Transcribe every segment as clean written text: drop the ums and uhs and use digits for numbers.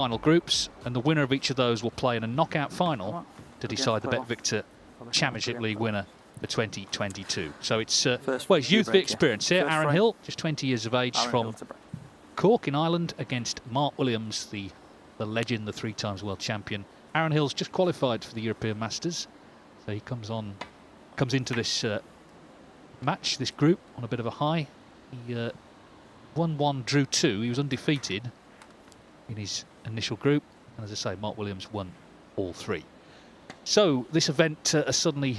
final groups, and the winner of each of those will play in a knockout final to decide the Bet Victor Championship League winner for 2022. So it's well, it's youth experience here. Aaron Hill, just 20 years of age, from Cork in Ireland, against Mark Williams, the legend, the 3 times world champion. Aaron Hill's just qualified for the European Masters, so he comes into this match, this group, on a bit of a high. He won 1, drew 2. He was undefeated in his initial group, and as I say, Mark Williams won all 3. So this event has suddenly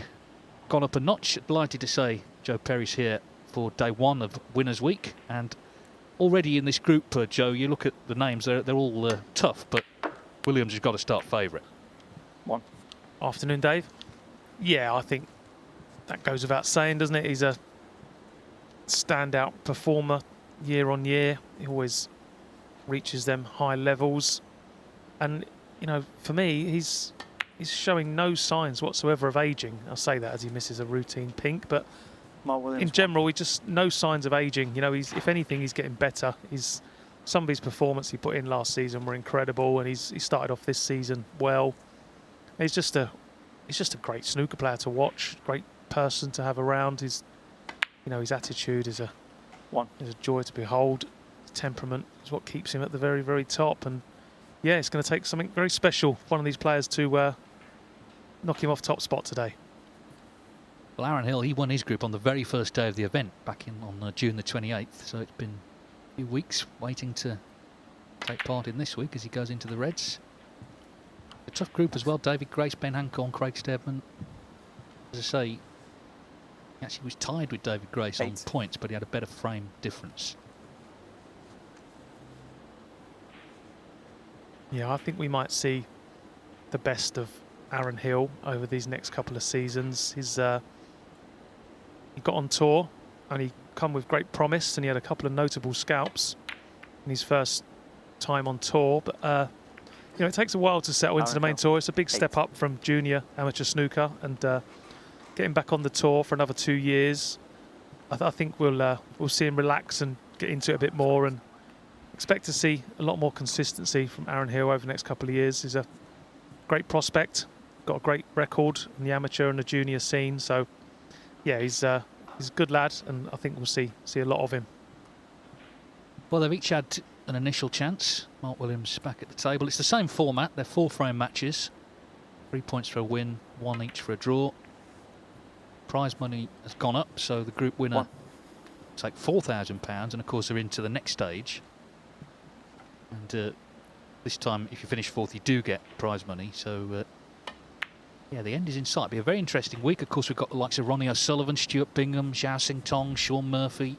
gone up a notch. Delighted to say Joe Perry's here for day 1 of Winners' Week, and already in this group, Joe, you look at the names, they're all tough, but Williams has got to start favourite. Afternoon, Dave. Yeah, I think that goes without saying, doesn't it? He's a standout performer year on year. He always reaches them high levels, and you know, for me, he's showing no signs whatsoever of aging. I'll say that as he misses a routine pink, but in general, he just no signs of aging. You know, if anything, he's getting better. Some of his performance he put in last season were incredible, and he started off this season well. He's just a great snooker player to watch, great person to have around. His attitude is a joy to behold. His temperament is what keeps him at the very, very top. And yeah, it's going to take something very special for one of these players to knock him off top spot today. Well, Aaron Hill, he won his group on the very first day of the event, back on June the 28th. So it's been a few weeks waiting to take part in this week as he goes into the Reds. A tough group as well. David Grace, Ben Hancorn, Craig Steadman. As I say, he actually was tied with David Grace on points, but he had a better frame difference. Yeah, I think we might see the best of Aaron Hill over these next couple of seasons. He got on tour and he come with great promise, and he had a couple of notable scalps in his first time on tour. But you know, it takes a while to settle into the main tour. It's a big step up from junior amateur snooker, and getting back on the tour for another 2 years, I think we'll see him relax and get into it a bit more, and expect to see a lot more consistency from Aaron Hill over the next couple of years. He's a great prospect, got a great record in the amateur and the junior scene. So yeah, he's a good lad, and I think we'll see a lot of him. Well, they've each had an initial chance. Mark Williams back at the table. It's the same format. They're 4-frame matches. 3 points for a win, 1 each for a draw. Prize money has gone up, so the group winner take £4,000, and of course they're into the next stage. And this time, if you finish 4th, you do get prize money. So yeah, the end is in sight. It'll be a very interesting week. Of course, we've got the likes of Ronnie O'Sullivan, Stuart Bingham, Zhao Sing Tong, Sean Murphy,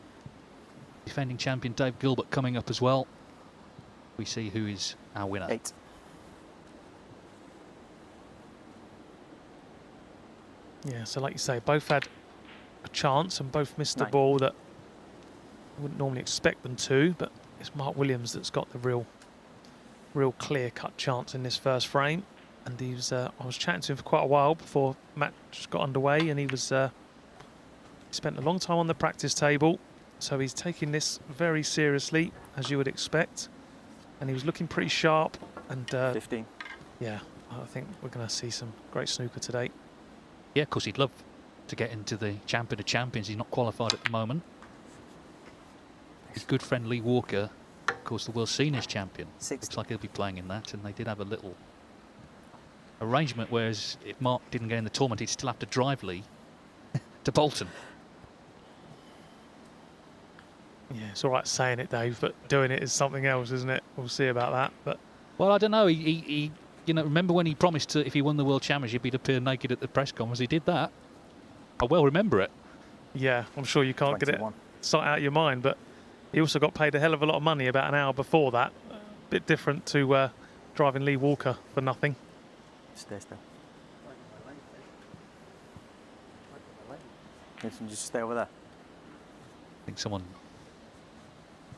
defending champion Dave Gilbert coming up as well. We see who is our winner. 8. Yeah, so like you say, both had a chance and both missed the ball that I wouldn't normally expect them to, but it's Mark Williams that's got the real clear-cut chance in this first frame. And he was, I was chatting to him for quite a while before match got underway, and he spent a long time on the practice table, so he's taking this very seriously, as you would expect. And he was looking pretty sharp. And 15. Yeah, I think we're going to see some great snooker today. Yeah, of course, he'd love to get into the Champion of Champions. He's not qualified at the moment. His good friend Lee Walker, of course, the World Seniors champion. 60. Looks like he'll be playing in that, and they did have a little arrangement, whereas if Mark didn't get in the tournament, he'd still have to drive Lee to Bolton. Yeah, it's all right saying it, Dave, but doing it is something else, isn't it? We'll see about that. But well, I don't know. He you know, remember when he promised to, if he won the World Championship, he'd appear naked at the press conference? He did that. I well remember it. Yeah, I'm sure you can't 21. get it sight out of your mind, but he also got paid a hell of a lot of money about an hour before that. A bit different to driving Lee Walker for nothing. Stay still. Just stay over there. I think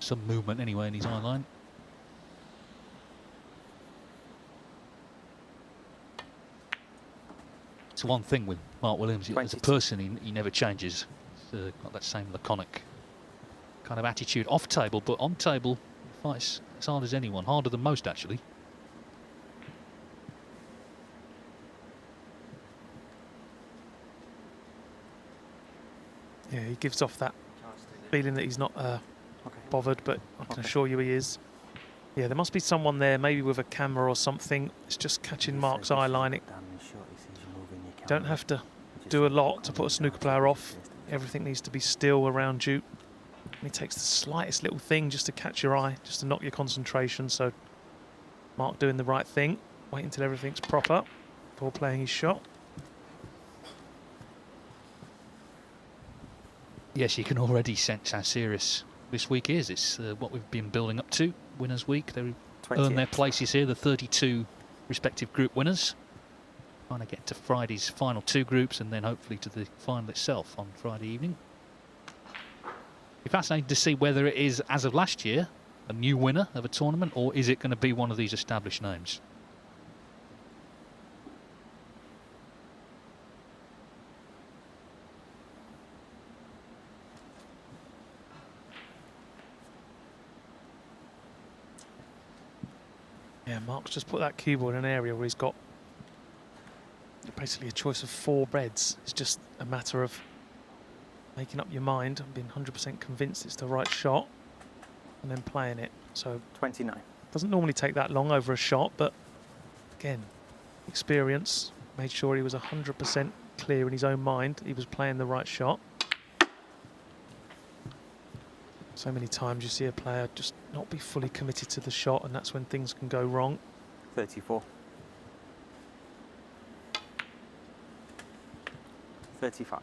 some movement anyway in his eye line. It's one thing with Mark Williams, as a person, he never changes. He's got that same laconic kind of attitude off table, but on table, he fights as hard as anyone, harder than most actually. Yeah, he gives off that feeling that he's not Okay. bothered, but I can Okay. assure you he is. Yeah, there must be someone there, maybe with a camera or something. It's just catching Mark's eye line. You don't have to do a lot to put a snooker player off. Everything needs to be still around you. And he takes the slightest little thing just to catch your eye, just to knock your concentration. So Mark doing the right thing. Wait until everything's proper before playing his shot. Yes, you can already sense how serious this week is. It's what we've been building up to. Winners' week. They earn their places here, the 32 respective group winners. Trying to get to Friday's final 2 groups and then hopefully to the final itself on Friday evening. Be fascinating to see whether it is, as of last year, a new winner of a tournament, or is it going to be one of these established names? Yeah, Mark's just put that cue ball in an area where he's got basically a choice of 4 reds. It's just a matter of making up your mind and being 100% convinced it's the right shot and then playing it. So 29. doesn't normally take that long over a shot, but again, experience, made sure he was 100% clear in his own mind he was playing the right shot. So many times you see a player just not be fully committed to the shot, and that's when things can go wrong. 34. 35.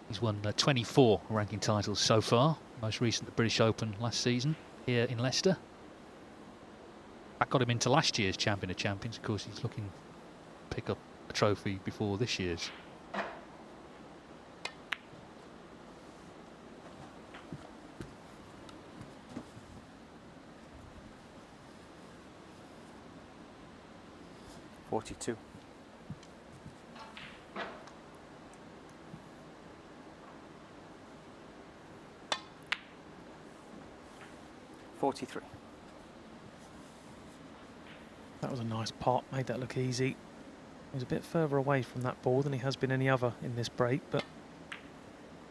He's won 24 ranking titles so far, most recent the British Open last season here in Leicester. That got him into last year's Champion of Champions. Of course, he's looking to pick up a trophy before this year's. $42. 43. That was a nice pot, made that look easy. He was a bit further away from that ball than he has been any other in this break, but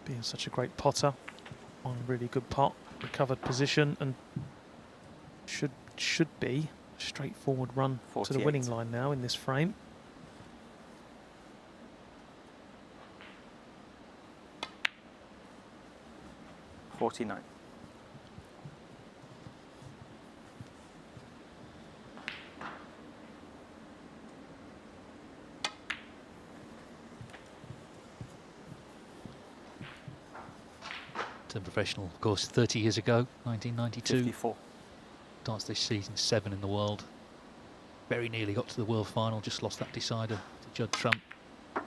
being such a great potter on a really good pot, recovered position, and should be a straightforward run 48. to the winning line now in this frame. $49. Turned professional, of course, 30 years ago, 1992. 54. Starts this season 7 in the world. Very nearly got to the world final, just lost that decider to Judd Trump at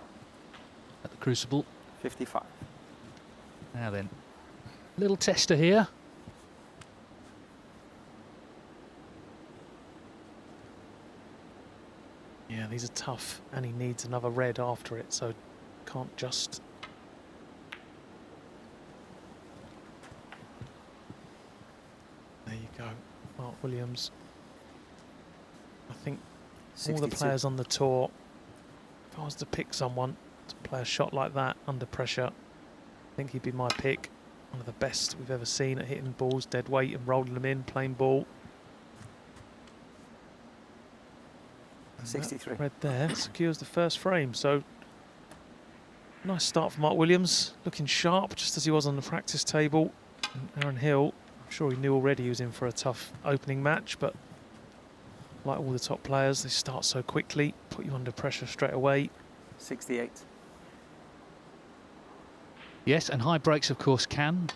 the Crucible. 55. Now then, little tester here. Yeah, these are tough, and he needs another red after it, so can't just... There you go, Mark Williams. I think 62. all the players on the tour, if I was to pick someone to play a shot like that under pressure, I think he'd be my pick. One of the best we've ever seen at hitting balls dead weight and rolling them in, plain ball. And 63. red there secures the first frame, so nice start for Mark Williams, looking sharp just as he was on the practice table. And Aaron Hill, I'm sure he knew already he was in for a tough opening match, but like all the top players, they start so quickly, put you under pressure straight away. 68. Yes, and high breaks, of course, can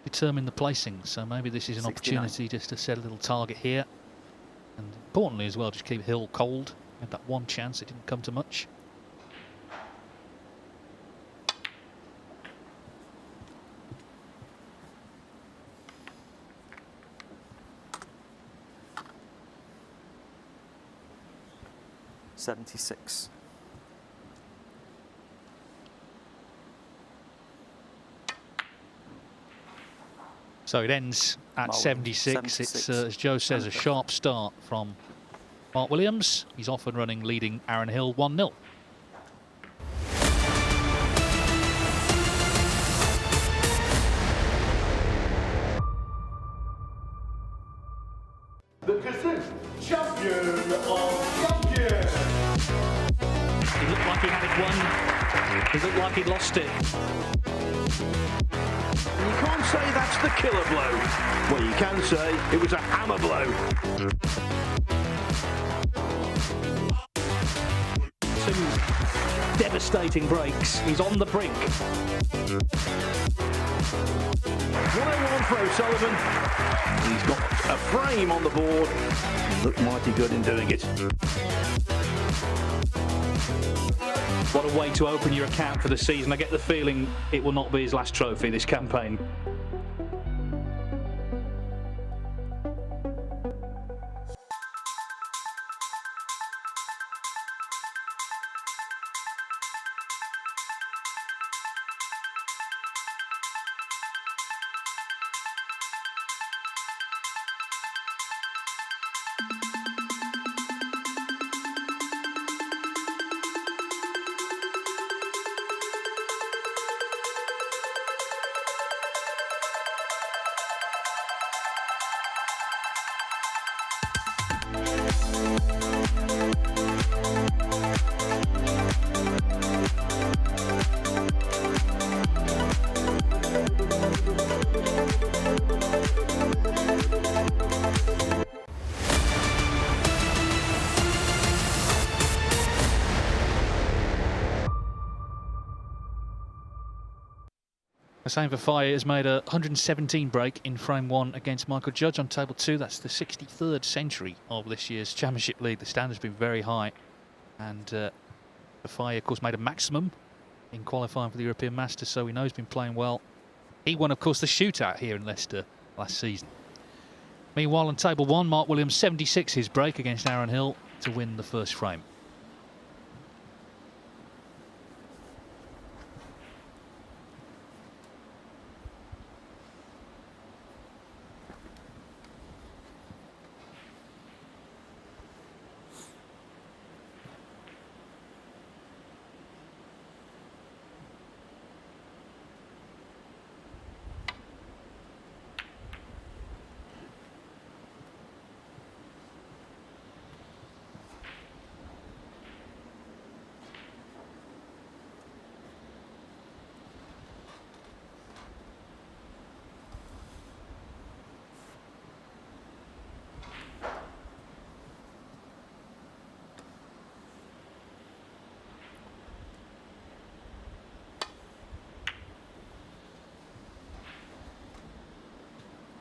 determine the placing. So maybe this is an 69. opportunity just to set a little target here. And importantly as well, just keep Hill cold. Had that one chance, it didn't come to much. $76. So it ends at Mark 76. 76. It's, as Joe says, a sharp start from Mark Williams. He's off and running, leading Aaron Hill 1-0. 2022 champion of champions. He looked like he had it won. He looked like he'd lost it. You can't say that's the killer blow. Well, you can say it was a hammer blow. Two devastating breaks. He's on the brink. 101 for O'Sullivan. He's got a frame on the board. He looked mighty good in doing it. What a way to open your account for the season. I get the feeling it will not be his last trophy this campaign. Same for Faye has made a 117 break in frame one against Michael Judge on table two. That's the 63rd century of this year's Championship League. The standard's been very high. And Faye, of course, made a maximum in qualifying for the European Masters, so we know he's been playing well. He won, of course, the shootout here in Leicester last season. Meanwhile, on table one, Mark Williams 76 his break against Aaron Hill to win the first frame.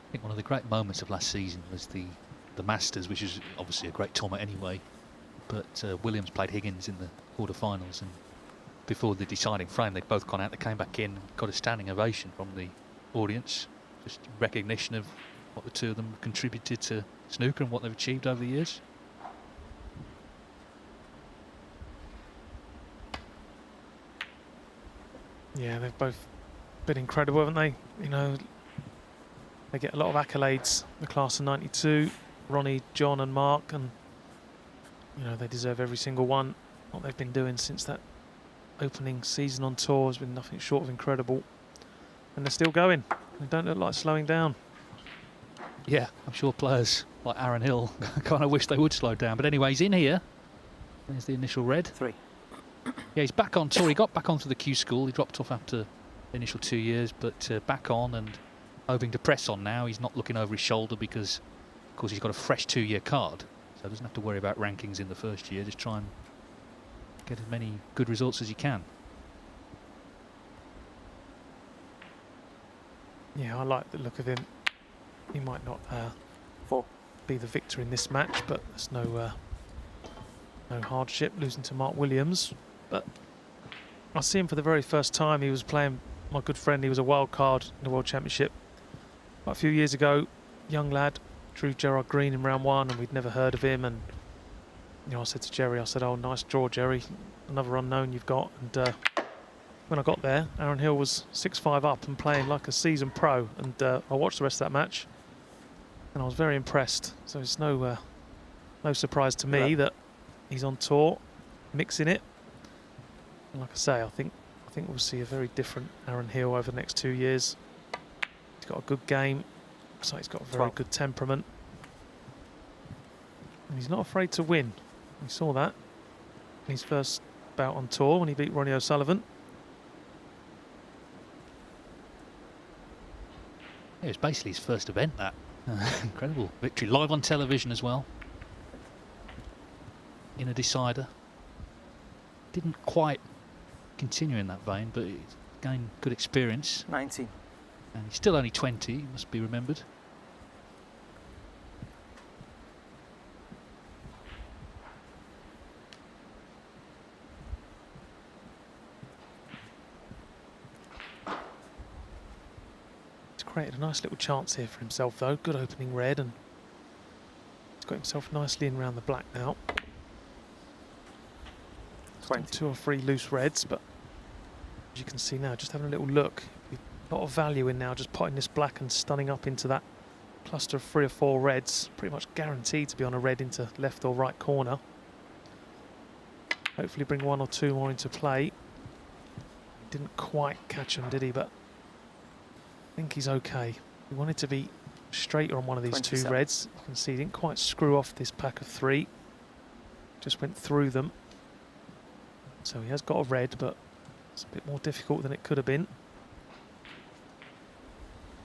I think one of the great moments of last season was the Masters, which is obviously a great tournament anyway. But Williams played Higgins in the quarterfinals, and before the deciding frame, they'd both gone out. They came back in, got a standing ovation from the audience, just recognition of what the two of them contributed to snooker and what they've achieved over the years. Yeah, they've both been incredible, haven't they? You know, they get a lot of accolades, the class of 92, Ronnie, John and Mark, and you know, they deserve every single one. What they've been doing since that opening season on tour has been nothing short of incredible. And they're still going. They don't look like slowing down. Yeah, I'm sure players like Aaron Hill kind of wish they would slow down. But anyway, he's in here. There's the initial red. 3. Yeah, he's back on tour. He got back onto the Q School. He dropped off after the initial 2 years, but back on and hoping to press on now. He's not looking over his shoulder because, of course, he's got a fresh 2-year card. So doesn't have to worry about rankings in the first year. Just try and get as many good results as you can. Yeah, I like the look of him. He might not 4. be the victor in this match, but there's no hardship losing to Mark Williams. But I see him for the very first time. He was playing my good friend. He was a wild card in the World Championship a few years ago. Young lad, drew Gerard Green in round 1, and we'd never heard of him. And you know, I said to Jerry, I said, "Oh, nice draw, Jerry. Another unknown you've got." And when I got there, Aaron Hill was 6-5 up and playing like a seasoned pro. And I watched the rest of that match, and I was very impressed. So it's no surprise to me that he's on tour, mixing it. And like I say, I think we'll see a very different Aaron Hill over the next 2 years. He's got a good game. Looks like he's got a very good temperament. And he's not afraid to win. We saw that in his first bout on tour when he beat Ronnie O'Sullivan. It was basically his first event, that. Incredible victory. Live on television as well. In a decider. Didn't quite continue in that vein, but he's gained good experience. 19. And he's still only 20, must be remembered. Created a nice little chance here for himself though. Good opening red, and he's got himself nicely in around the black now. 20. 2 or 3 loose reds, but as you can see now, just having a little look, a lot of value in now just potting this black and stunning up into that cluster of 3 or 4 reds. Pretty much guaranteed to be on a red into left or right corner. Hopefully bring 1 or 2 more into play. Didn't quite catch him, did he? But I think he's okay. He wanted to be straighter on one of these 27. 2 reds. You can see he didn't quite screw off this pack of 3. Just went through them. So he has got a red, but it's a bit more difficult than it could have been.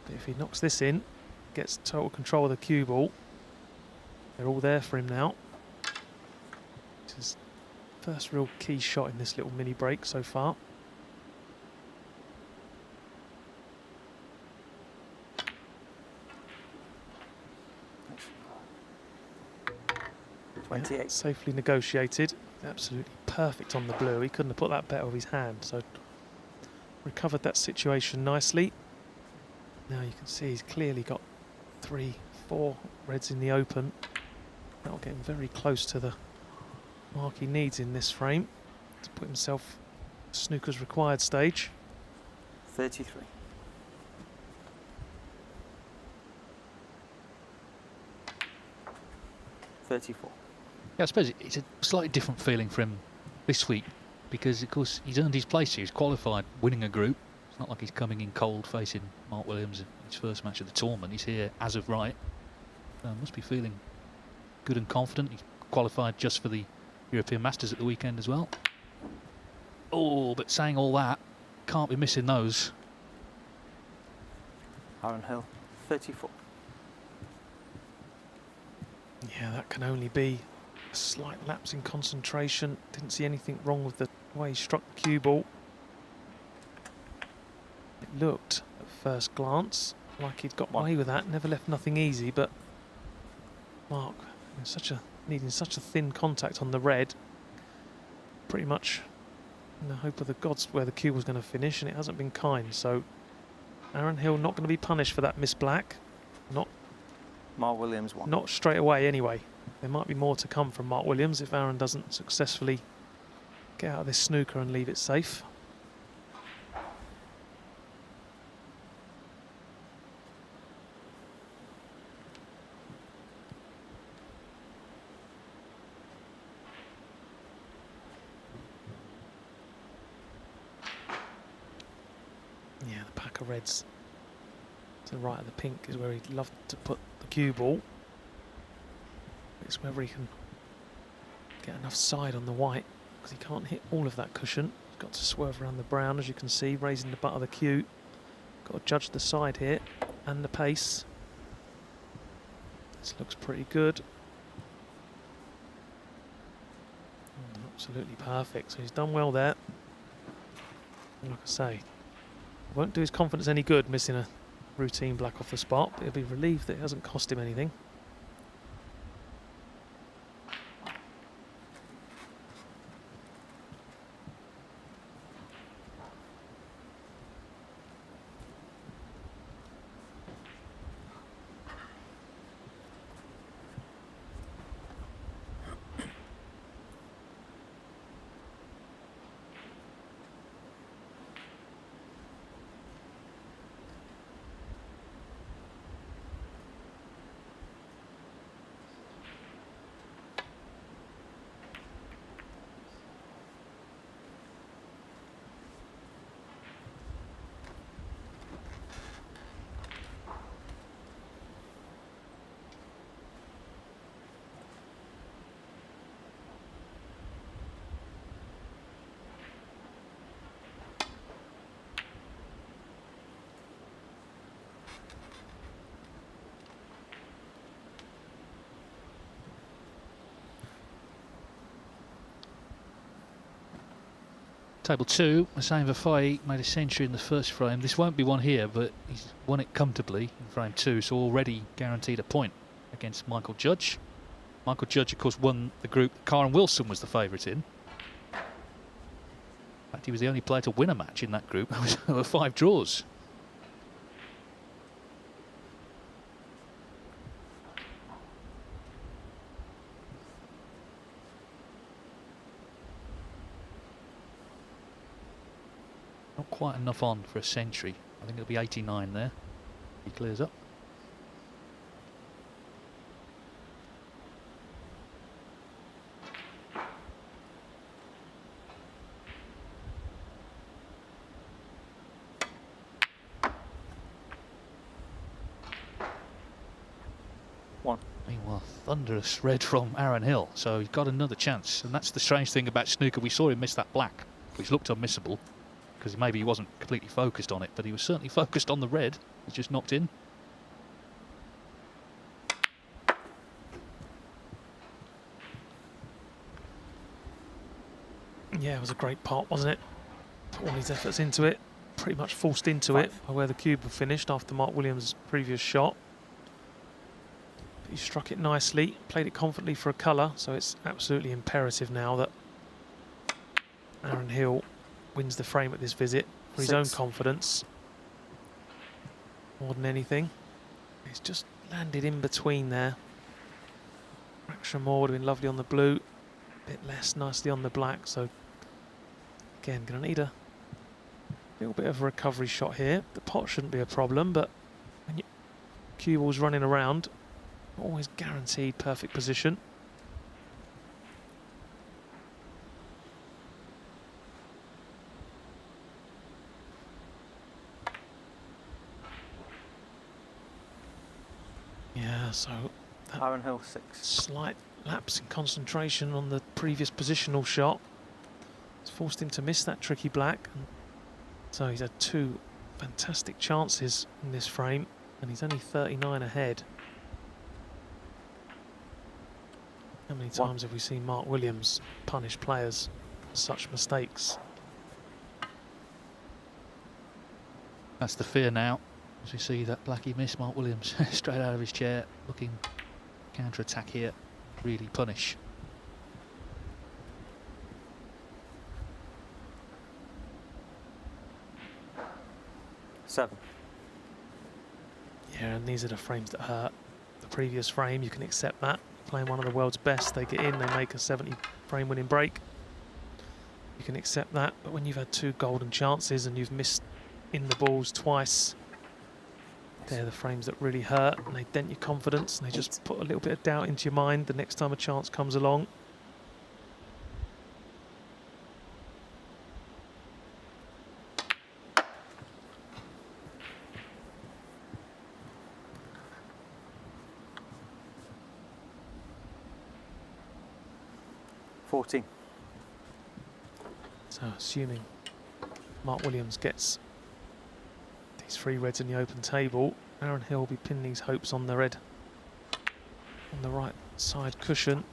But if he knocks this in, gets total control of the cue ball, they're all there for him now. This is first real key shot in this little mini break so far. Yeah, 28. Safely negotiated. Absolutely perfect on the blue. He couldn't have put that better with his hand. So recovered that situation nicely. Now you can see he's clearly got 3, 4 reds in the open. That'll get him very close to the mark he needs in this frame to put himself snooker's required stage. 33. $34. Yeah, I suppose it's a slightly different feeling for him this week because, of course, he's earned his place here. He's qualified, winning a group. It's not like he's coming in cold facing Mark Williams in his first match of the tournament. He's here as of right. Must be feeling good and confident. He's qualified just for the European Masters at the weekend as well. Oh, but saying all that, can't be missing those. Aaron Hill, 34. Yeah, that can only be a slight lapse in concentration. Didn't see anything wrong with the way he struck the cue ball. It looked, at first glance, like he'd got away with that. Never left nothing easy, but Mark, needing such a thin contact on the red, pretty much in the hope of the gods where the cue was going to finish, and it hasn't been kind. So Aaron Hill not going to be punished for that miss black. Mark Williams 1. Not straight away anyway. There might be more to come from Mark Williams if Aaron doesn't successfully get out of this snooker and leave it safe. Yeah, the pack of reds to the right of the pink is where he'd love to put the cue ball. It's whether he can get enough side on the white, because he can't hit all of that cushion. He's got to swerve around the brown, as you can see, raising the butt of the cue. Got to judge the side here and the pace. This looks pretty good. Absolutely perfect. So he's done well there. And like I say, won't do his confidence any good missing a routine black off the spot, but he'll be relieved that it hasn't cost him anything. Table 2, Hussein Vafai made a century in the first frame. This won't be one here, but he's won it comfortably in frame 2, so already guaranteed a point against Michael Judge. Michael Judge, of course, won the group that Karen Wilson was the favourite in. In fact, he was the only player to win a match in that group. There were 5 draws. Not quite enough on for a century. I think it'll be 89 there. He clears up. Meanwhile, thunderous red from Aaron Hill, so he's got another chance. And that's the strange thing about snooker. We saw him miss that black, which looked unmissable, because maybe he wasn't completely focused on it, but he was certainly focused on the red. He just knocked in. Yeah, it was a great pot, wasn't it? Put all his efforts into it, pretty much forced into it by where the cube had finished after Mark Williams' previous shot. But he struck it nicely, played it confidently for a colour, so it's absolutely imperative now that Aaron Hill wins the frame at this visit for his own confidence more than anything. He's just landed in between there. Fraction more would have been lovely on the blue, a bit less nicely on the black, so again going to need a little bit of a recovery shot here. The pot shouldn't be a problem, but when your cue ball's running around, always guaranteed perfect position. Yeah, so that Aaron Hill 6. slight lapse in concentration on the previous positional shot. It's forced him to miss that tricky black. And so he's had 2 fantastic chances in this frame, and he's only 39 ahead. How many times have we seen Mark Williams punish players for such mistakes? That's the fear now. As we see that blackie miss, Mark Williams straight out of his chair, looking counter-attack here, really punish. Seven. Yeah, and these are the frames that hurt. The previous frame, you can accept that. Playing one of the world's best, they get in, they make a 70 frame winning break. You can accept that, but when you've had 2 golden chances and you've missed in the balls twice, they're the frames that really hurt, and they dent your confidence, and they just put a little bit of doubt into your mind the next time a chance comes along. So assuming Mark Williams gets these 3 reds in the open table, Aaron Hill will be pinning his hopes on the red on the right side cushion.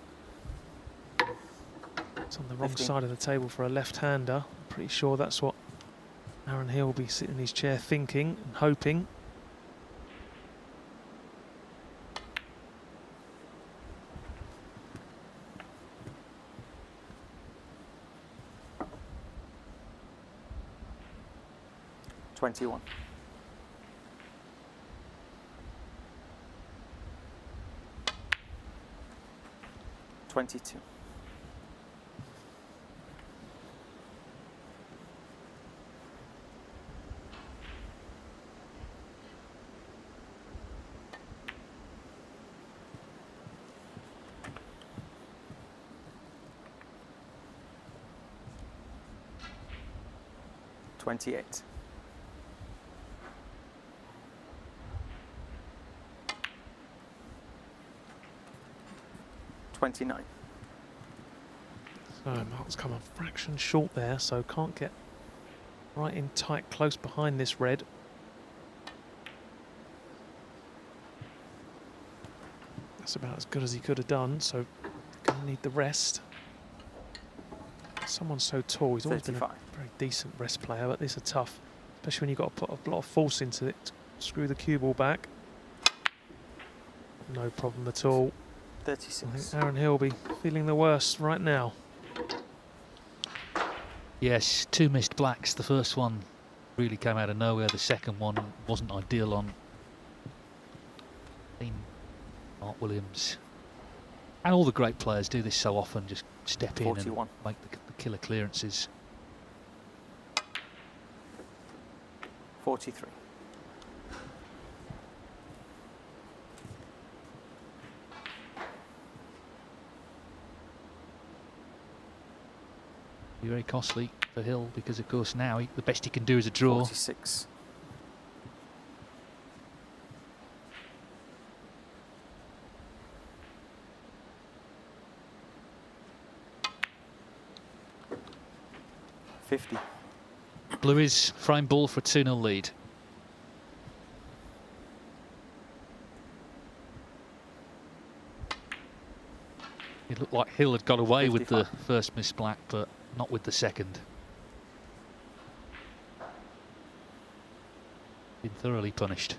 It's on the wrong side of the table for a left-hander. I'm pretty sure that's what Aaron Hill will be sitting in his chair thinking and hoping. $21. 22. 28. 29. So Mark's come a fraction short there, so can't get right in tight close behind this red. That's about as good as he could have done, so gonna need the rest. someone so tall, he's always been a 35. very decent rest player, but this is tough, especially when you've got to put a lot of force into it. Screw the cue ball back. No problem at all. 36. I think Aaron Hill will be feeling the worst right now. Yes, 2 missed blacks. The first one really came out of nowhere. The second one wasn't ideal on Mark Williams. And all the great players do this so often, just step in 41. and make the killer clearances. 43. Be very costly for Hill because, of course, now the best he can do is a draw. 46. Blew his frame ball for a 2-0 lead. It looked like Hill had got away 55. with the first miss black, but not with the second. Been thoroughly punished.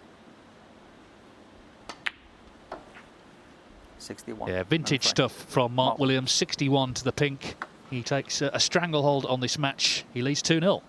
61. Yeah, vintage No stuff from Mark Mark. Williams. 61 to the pink. He takes a stranglehold on this match. He leads 2-0.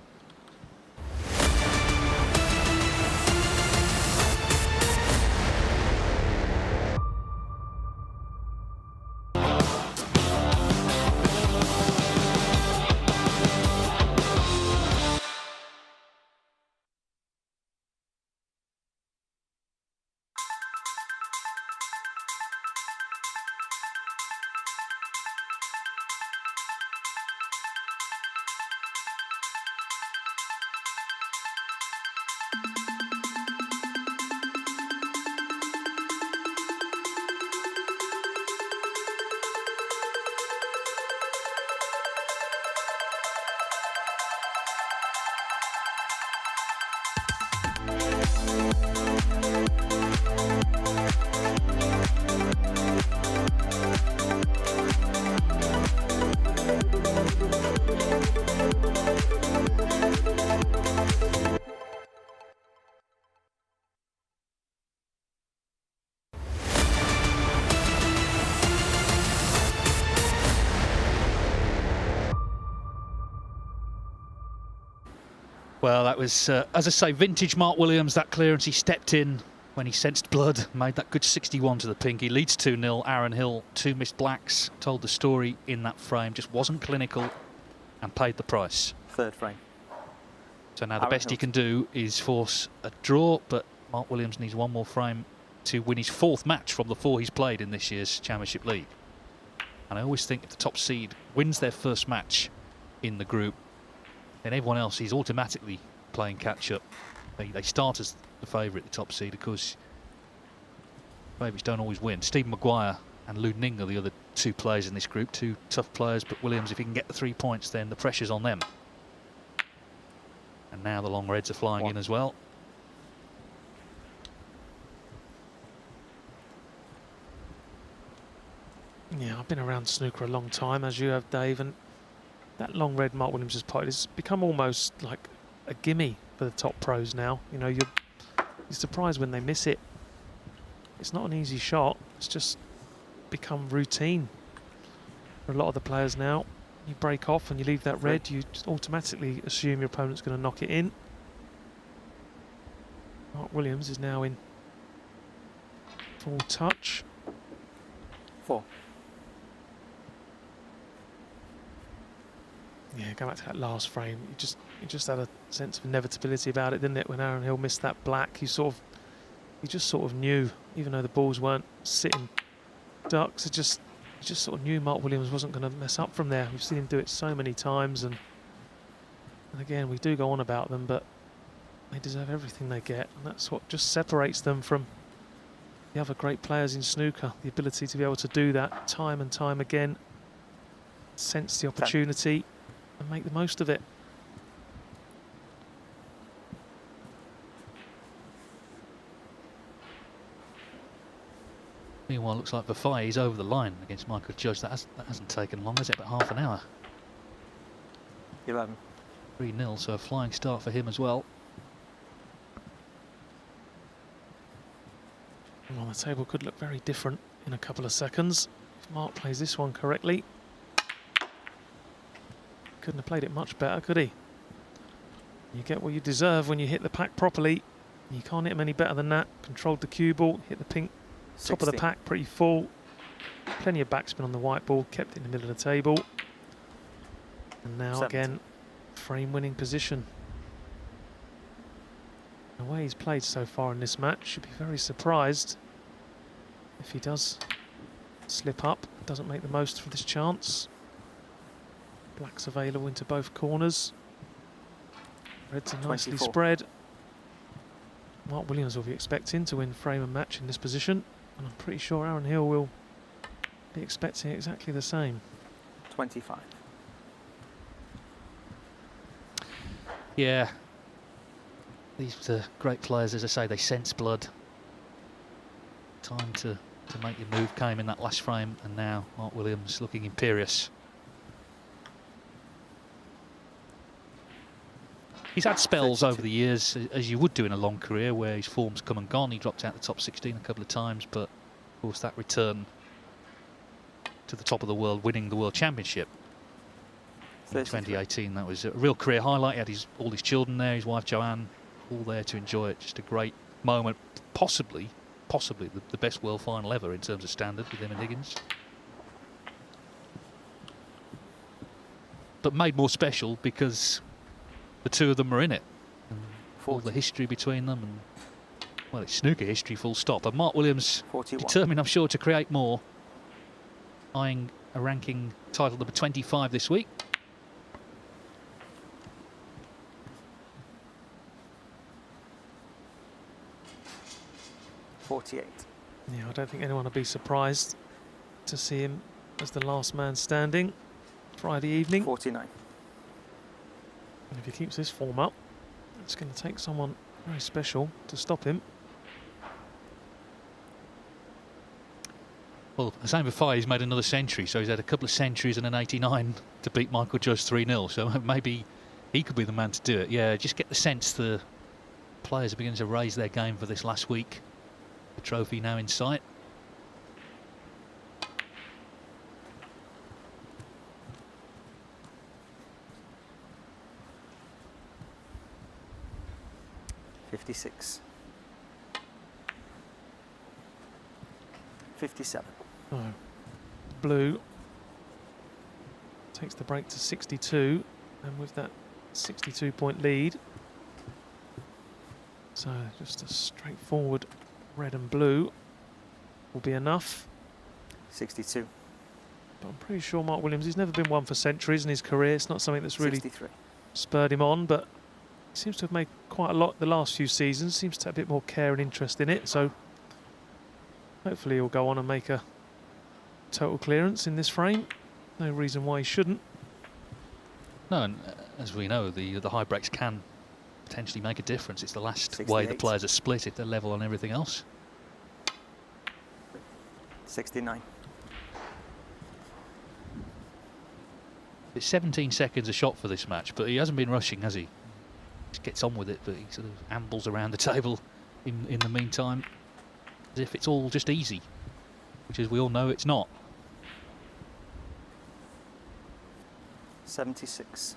Well, that was, as I say, vintage Mark Williams. That clearance, he stepped in when he sensed blood, made that good 61 to the pink. He leads 2-0. Aaron Hill, 2 missed blacks, told the story in that frame, just wasn't clinical and paid the price. Third frame. So now the Aaron best he Hill. can do is force a draw, but Mark Williams needs one more frame to win his 4th match from the 4 he's played in this year's Championship League. And I always think if the top seed wins their first match in the group, then everyone else is automatically playing catch-up. They start as the favourite, the top seed. Of course, favourites don't always win. Stephen Maguire and Lou Ning are the other 2 players in this group, 2 tough players, but Williams, if he can get the 3 points, then the pressure's on them. And now the long reds are flying in as well. Yeah, I've been around snooker a long time, as you have, Dave, and that long red Mark Williams has potted has become almost like a gimme for the top pros now. You know, you're surprised when they miss it. It's not an easy shot. It's just become routine for a lot of the players now. You break off and you leave that red, you just automatically assume your opponent's going to knock it in. Mark Williams is now in full touch. 4. Yeah, go back to that last frame. You just had a sense of inevitability about it, didn't it? When Aaron Hill missed that black, you just sort of knew, even though the balls weren't sitting ducks, you just sort of knew Mark Williams wasn't going to mess up from there. We've seen him do it so many times, and again, we do go on about them, but they deserve everything they get, and that's what just separates them from the other great players in snooker. The ability to be able to do that time and time again, sense the opportunity, and make the most of it. Meanwhile, it looks like Vafai is over the line against Michael Judge. That hasn't taken long, has it? About half an hour. 11. 3-0, so a flying start for him as well. Well, the table could look very different in a couple of seconds if Mark plays this one correctly. Couldn't have played it much better, could he? You get what you deserve when you hit the pack properly. You can't hit him any better than that. Controlled the cue ball, hit the pink 16. top of the pack, pretty full. Plenty of backspin on the white ball, kept it in the middle of the table. And now 17. again, frame winning position. The way he's played so far in this match, should be very surprised if he does slip up, doesn't make the most of this chance. Black's available into both corners. Reds are nicely 24. spread. Mark Williams will be expecting to win frame and match in this position, and I'm pretty sure Aaron Hill will be expecting exactly the same. 25. Yeah. These great players, as I say, they sense blood. Time to make your move came in that last frame, and now Mark Williams looking imperious. He's had spells 32. over the years, as you would do in a long career, where his form's come and gone. He dropped out the top 16 a couple of times, but of course that return to the top of the world, winning the World Championship in 2018, that was a real career highlight. He had all his children there, his wife Joanne, all there to enjoy it. Just a great moment, possibly the best world final ever in terms of standard with him and Higgins. But made more special because the two of them are in it. And all the history between them, and well, it's snooker history full stop. And Mark Williams 41. determined, I'm sure, to create more, eyeing a ranking title number 25 this week. $48. Yeah, I don't think anyone will be surprised to see him as the last man standing Friday evening. 49. And if he keeps this form up, it's going to take someone very special to stop him. Well, the same with Fye, he's made another century, so he's had a couple of centuries and an 89 to beat Michael Judge 3-0, so maybe he could be the man to do it. Yeah, just get the sense the players are beginning to raise their game for this last week. The trophy now in sight. $56. 57. Oh. Blue takes the break to 62, and with that 62-point lead, so just a straightforward red and blue will be enough. 62. But I'm pretty sure Mark Williams, he's never been one for centuries in his career. It's not something that's really 63. spurred him on, but he seems to have made quite a lot the last few seasons. Seems to have a bit more care and interest in it, so hopefully he'll go on and make a total clearance in this frame. No reason why he shouldn't. No, and as we know, the high breaks can potentially make a difference. It's the last 68. way the players are split if they're level on everything else. 69. It's 17 seconds a shot for this match, but he hasn't been rushing, has he? Just gets on with it, but he sort of ambles around the table in the meantime, as if it's all just easy, which, as we all know, it's not. 76.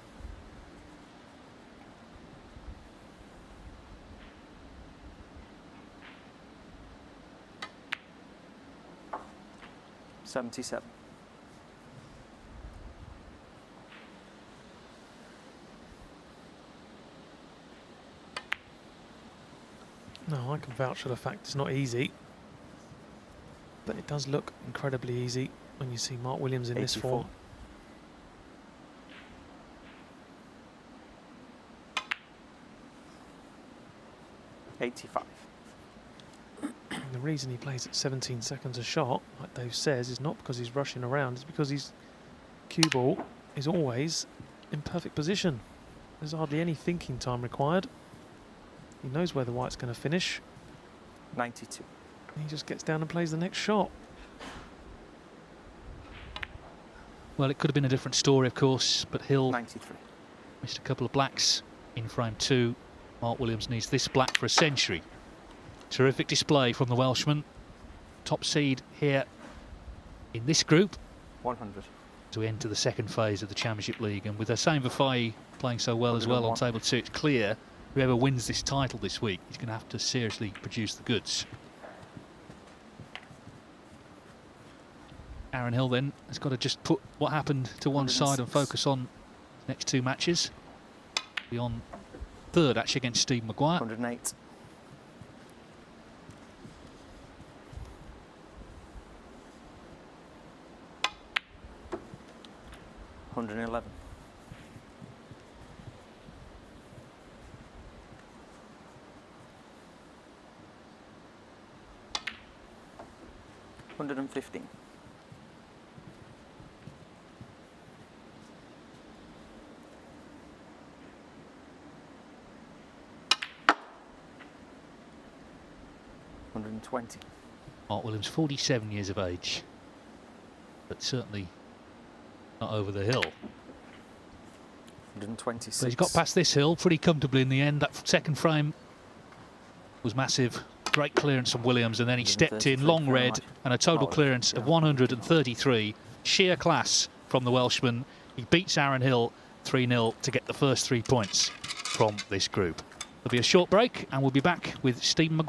$77. No, I can vouch for the fact it's not easy, but it does look incredibly easy when you see Mark Williams in this 84. form. $85. And the reason he plays at 17 seconds a shot, like Dave says, is not because he's rushing around, it's because his cue ball is always in perfect position. There's hardly any thinking time required. He knows where the white's going to finish. 92. And he just gets down and plays the next shot. Well, it could have been a different story, of course, but Hill 93. Missed a couple of blacks in frame 2. Mark Williams needs this black for a century. Terrific display from the Welshman. Top seed here in this group. 100. As we enter the second phase of the Championship League, and with Hossein Vafai playing so well as well on table 2, it's clear whoever wins this title this week is going to have to seriously produce the goods. Aaron Hill then has got to just put what happened to one side and focus on the next 2 matches. Be on third actually against Steve Maguire. 108. 111. 115. 120. Mark Williams, 47 years of age, but certainly not over the hill. 126. So he's got past this hill pretty comfortably in the end. That second frame was massive. Great clearance from Williams, and then he stepped in long red and a total clearance of 133. Sheer class from the Welshman. He beats Aaron Hill 3-0 to get the first 3 points from this group. There'll be a short break and we'll be back with Stephen Maguire.